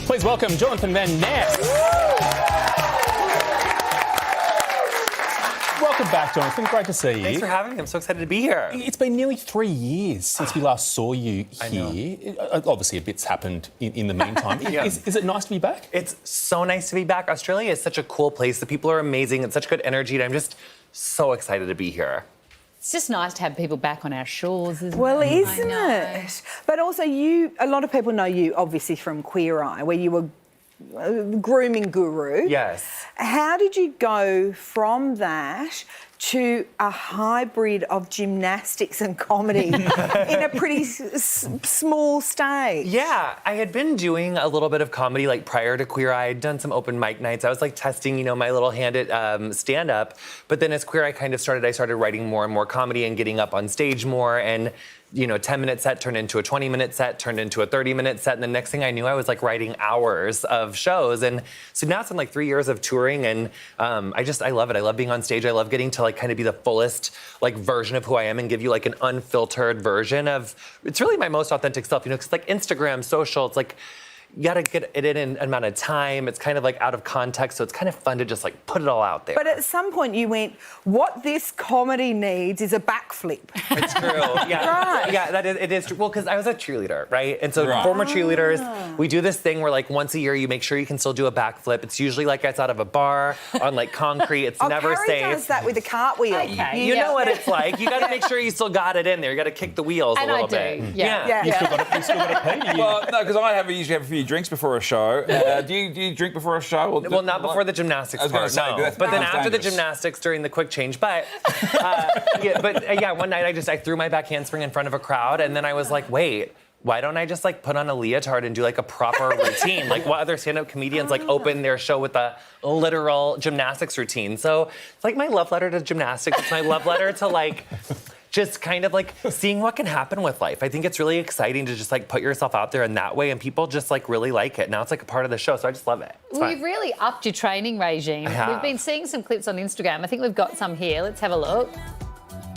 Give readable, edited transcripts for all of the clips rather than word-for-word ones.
Please welcome Jonathan Van Ness. Welcome back, Jonathan. Great to see you. Thanks for having me. I'm so excited to be here. It's been nearly 3 years since we last saw you here. Obviously, a bit's happened in the meantime. Is it nice to be back? It's so nice to be back. Australia is such a cool place. The people are amazing. It's such good energy. And I'm just so excited to be here. It's just nice to have people back on our shores, isn't Well, it? isn't it? But also a lot of people know you obviously from Queer Eye, where you were a grooming guru. Yes. How did you go from that to a hybrid of gymnastics and comedy in a pretty small stage? Yeah, I had been doing a little bit of comedy like prior to Queer Eye. I'd done some open mic nights. I was like testing, my little hand at stand-up. But then as Queer Eye kind of started, I started writing more and more comedy and getting up on stage more. And 10-minute set turned into a 20-minute set, turned into a 30-minute set. And the next thing I knew, I was like writing hours of shows. And so now it's been like 3 years of touring. And I love it. I love being on stage. I love getting to like kind of be the fullest like version of who I am and give you like an unfiltered version of, it's really my most authentic self, because like Instagram, social, it's like, you gotta get it in an amount of time. It's kind of like out of context, so it's kind of fun to just like put it all out there. But at some point you went, what this comedy needs is a backflip. It's true. Yeah. Right. Yeah, it is true. Well, because I was a cheerleader, right? And so former cheerleaders, we do this thing where like once a year you make sure you can still do a backflip. It's usually like it's out of a bar on like concrete. It's never Carrie safe. does that with a cartwheel. Okay. You know what it's like. You got to make sure you still got it in there. You got to kick the wheels And a little I do. bit. Yeah. You still got a pee? Well, no, because I usually have a few drinks before a show. Do you drink before a show? Or Well, not before the gymnastics I was gonna part, say, no. that's- But then that's after the dangerous. gymnastics during the quick change. But one night I threw my back handspring in front of a crowd, and then I was like, wait, why don't I just like put on a leotard and do like a proper routine? Like what other stand-up comedians like open their show with a literal gymnastics routine. So it's like my love letter to gymnastics. It's my love letter to like just kind of like seeing what can happen with life. I think it's really exciting to just like put yourself out there in that way, and people just like really like it. Now it's like a part of the show, so I just love it. It's Well, fun. you've really upped your training regime. I have. We've been seeing some clips on Instagram. I think we've got some here. Let's have a look.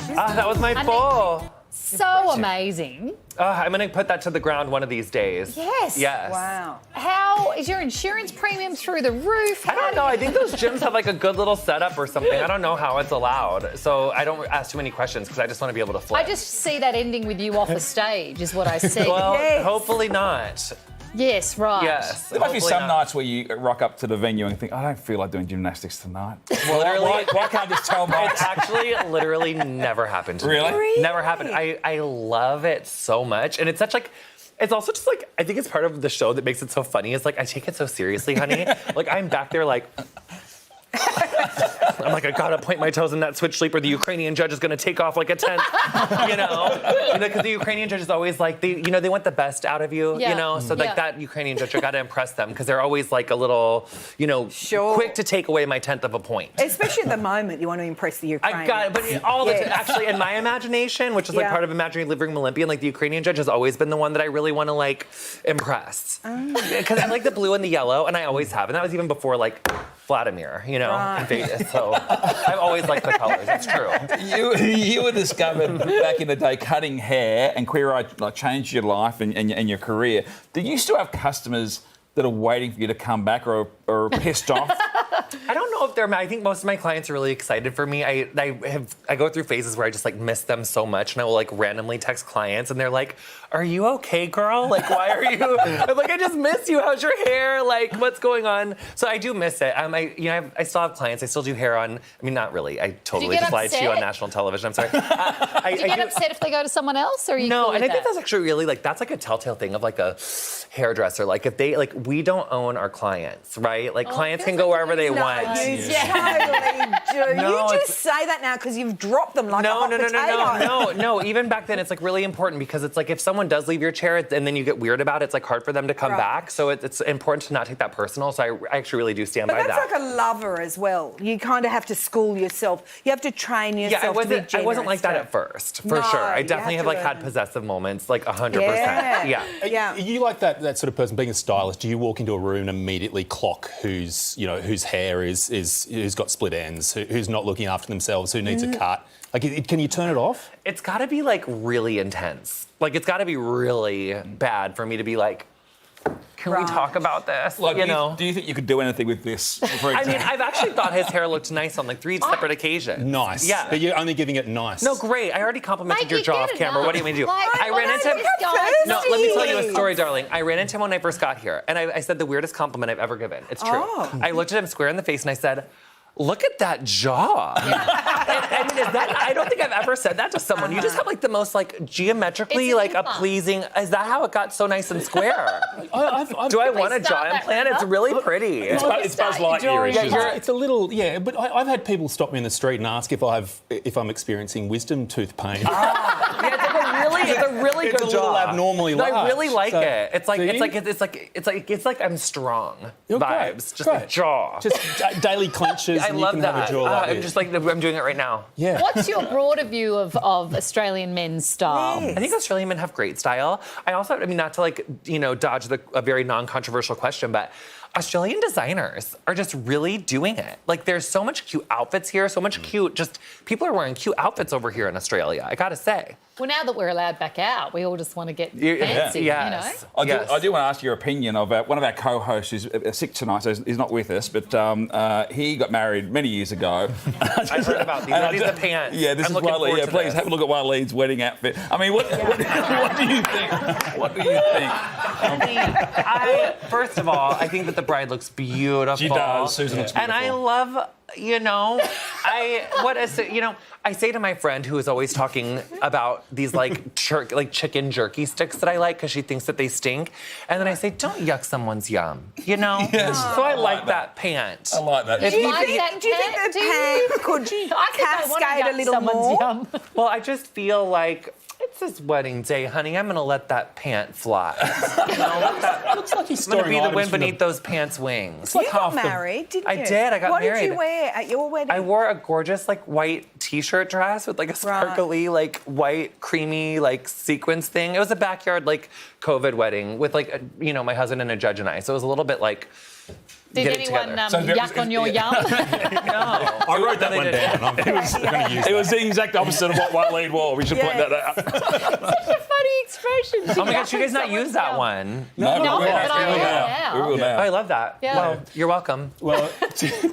That was my full. So amazing. I'm gonna put that to the ground one of these days. Yes. Yes. Wow. How is your insurance premium through the roof? I don't know. I think those gyms have like a good little setup or something. I don't know how it's allowed. So I don't ask too many questions because I just want to be able to flip. I just see that ending with you off a stage is what I see. Well, Yes. hopefully not. Yes, right. Yes. There might be hopefully some not. nights where you rock up to the venue and think, I don't feel like doing gymnastics tonight. Literally. Why can't I just tell my... It's actually literally never happened to me. Really? Never happened. I love it so much. And it's such like, it's also just like, I think it's part of the show that makes it so funny. It's like, I take it so seriously, honey. Like, I'm back there like, I'm like, I gotta point my toes in that switch sleep or the Ukrainian judge is gonna take off like a tent, because the Ukrainian judge is always like, they want the best out of you, Yeah. So like that Ukrainian judge, I gotta impress them because they're always like a little, Sure. quick to take away my 10th of a point. Especially at the moment, you want to impress the Ukrainians. I got it, but all the Yes. actually in my imagination, which is like Yeah. part of imagining living Olympian, like the Ukrainian judge has always been the one that I really want to like impress. Because I like the blue and the yellow, and I always have, and that was even before like Vladimir, in Vegas. So I've always liked the colors. It's true. You were discovered back in the day cutting hair, and Queer Eye like, changed your life and your career. Do you still have customers that are waiting for you to come back or are pissed off? I don't know if I think most of my clients are really excited for me. I go through phases where I just like miss them so much, and I will like randomly text clients, and they're like, "Are you okay, girl? Like, why are you?" I'm like, "I just miss you. How's your hair? Like, what's going on?" So I do miss it. I still have clients. I still do hair on. I mean, not really. I totally get just lied to you on upset? national television. I'm sorry. Do you get upset if they go to someone else, or are you No, cool and with I think that? that's actually really like that's like a telltale thing of like a hairdresser. Like if they like we don't own our clients, right? Like clients can go wherever they want. You totally do. No, You just say that now because you've dropped them like a hot potato. No. Even back then, it's like really important because it's like if someone does leave your chair and then you get weird about it, it's like hard for them to come Right. back. So it's important to not take that personal. So I actually really do stand But by that's that. like a lover as well. You kind of have to school yourself. You have to train yourself Yeah, to be generous. I wasn't like that at first, for No, sure. I you definitely have have to like had learn. possessive moments, like 100%. Yeah. Yeah. Are you like that sort of person, being a stylist? Do you walk into a room and immediately clock whose hair who's got split ends, who's not looking after themselves, who needs a cut? Like, can you turn it off? It's got to be like really intense. Like it's got to be really bad for me to be like, can we talk about this? Like, you know? do you think you could do anything with this? For I mean, example? I've actually thought his hair looked nice on like 3 separate occasions. Nice. Yeah. But you're only giving it nice. No, great. I already complimented Mate, your you jaw get off camera. enough. What do you mean to do? Like, I ran into him. No, let me tell you a story, darling. I ran into him when I first got here, and I said the weirdest compliment I've ever given. It's true. Oh. I looked at him square in the face and I said, "Look at that jaw." I mean, I don't think I've ever said that to someone. You just have like the most like geometrically It's like a fun. pleasing. Is that how it got so nice and square? I've Do I want a start jaw that implant? right It's up? really pretty. It's Buzz Lightyear. It's a little, yeah, but I've had people stop me in the street and ask if I'm experiencing wisdom tooth pain. Yeah, it's a really It's good a little jaw. abnormally No, I large. really like So, it. It's like do you? it's like I'm strong You're great, vibes. Just great. the jaw. Just daily clenches. I and love you can have that. a jaw like I'm this. just like I'm doing it right now. Yeah. What's your broader view of Australian men's style? Yes. I think Australian men have great style. I also, I mean, not to like, dodge a very non-controversial question, but Australian designers are just really doing it. Like, there's so much cute outfits here, so much cute, just people are wearing cute outfits over here in Australia, I gotta say. Well, now that we're allowed back out, we all just want to get Yeah. fancy, Yes. you know? I do want to ask your opinion of one of our co-hosts who's sick tonight, so he's not with us, but he got married many years ago. I've heard about these. Are these the pants? Yeah, this I'm is looking Wiley. forward Yeah, to please this. have a look at Wiley's wedding outfit. I mean, what do you think? What do you think? First of all, I think that the bride looks beautiful. She does. Susan looks And I beautiful. love, I say to my friend who is always talking about these like chicken jerky sticks that I like because she thinks that they stink, and then I say, don't yuck someone's yum, Yes. So I like like that pant. I like that. If Do you you like think- that Do you think pant? the Do you? pant could I think I wanna cascade a yuck little someone's more? yum. Well, I just feel like it's his wedding day, honey. I'm gonna let that pant fly. Looks like he's I'm gonna storing be the items wind from beneath those pants' wings. You got married, didn't you? I did, I got what married. What did you wear at your wedding? I wore a gorgeous like white t-shirt dress with like a sparkly like white creamy like sequins thing. It was a backyard like COVID wedding with like my husband and a judge and I. So it was a little bit like Did get it anyone together. So there- yuck on your yum? No. I wrote that They one didn't. down. I'm going to use It was the exact opposite of what Wiley wore. We should point that out. Funny expression. Oh my gosh, you guys not use that one. No, No, we will but I now. will now. We will Oh, now. I love that. Yeah. Well, you're welcome. Well,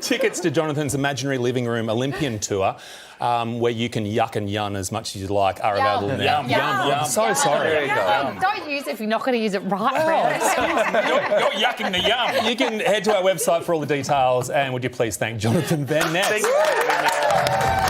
tickets to Jonathan's Imaginary Living Room Olympian Tour, where you can yuck and yun as much as you like, are available now. Yum, yum, yum. I'm so sorry. There you go. Don't use it if you're not going to use it right, Brad. You're yucking the yum. You can head to our website for all the details, and would you please thank Jonathan Van Ness? Thank you for having me.